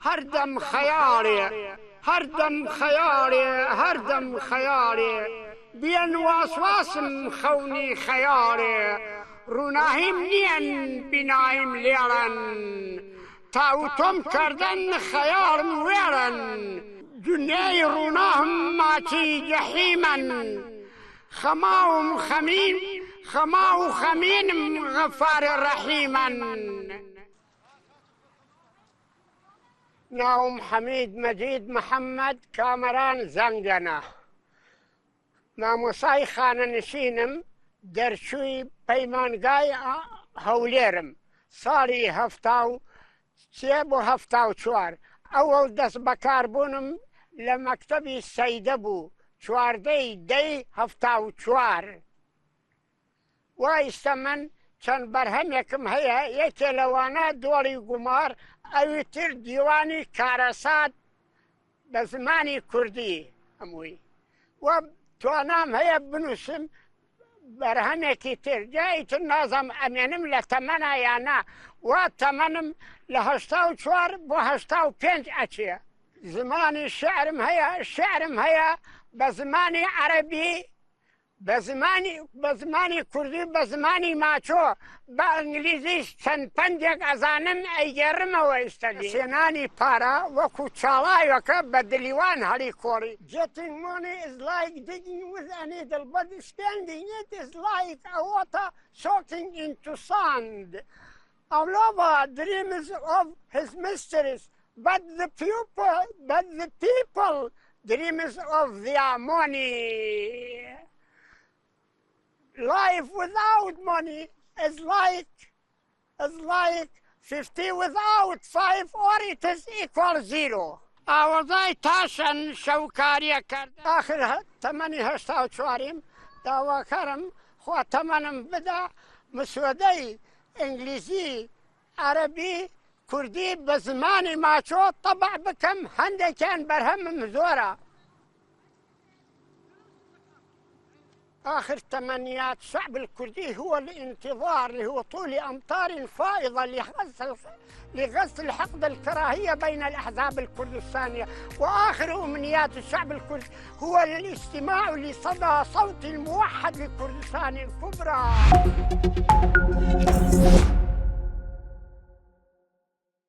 هردم خيالي، هردم خيالي، هردم خيالي، بين واسواسم خوني خيالي، روناهیم نین بینایم لیرن، تاوتم کردن خیالم ویرن، دنیای روناهم ماچی جحیمن، خماهم خمین، خماو خمینم غفار رحیمن. ناوم حمید مجید محمد کامران زنگنه، مامۆسای خانەنشینم دەرچووی پەیمانگای هەولێرم ساڵی 1970 بۆ 1974. ئەوەڵ دەست بەکاربوونم لە مەکتەبی سەیدە بوو 14/10/74. وایستە من چەند بەرهەمێکم هەیە، یەکێ لەوانە دۆڵی گومار، ئەویتر دیوانی کارەسات بە زمانی کوردی هەمووی، و توانام هەیە بنووسم بەرهەمێکی تر. جایتر نازەم ئەمێنم لە تەمەنە یانە، وا تەمەنم لە 84 بۆ 85 ئەچێ. زمانی شعرم هەیە بە زمانی عەرەبی، بە زمانی کوردی، بە زمانی ماچۆ، بە ئەنگلیزیش چەند پەندێک ئەزانم ئەیگێڕمەوە ئێستەدی. سێنانی پارە وەکو چاڵایەکە بە دلیوان هەڵی کۆڕی. Getting money is like digging with a needle, but spending it is like a water soaking into sand. A lover dreams of his mistress, but the people dreams of their money. Life without money is like 50 without 5, or it is equal 0. ئاوەزای تاشن شەوکاریە کرد. آخر تەمەنی 84م داواکارم خوا تەمەنم بدا مسودەی ئینگلیزی، عەرەبی، کوردی بە زمانی ماچۆ طەبع بکەم. هەندێکیان بەرهەمم زۆرە. آخر تمنيات شعب الكردي هو الانتظار، اللي هو طول أمطار فائضة لغسل حقد الكراهية بين الأحزاب الكردستانية. وآخر أمنيات الشعب الكردي هو الاستماع لصدى صوت الموحد لكردستان الكبرى.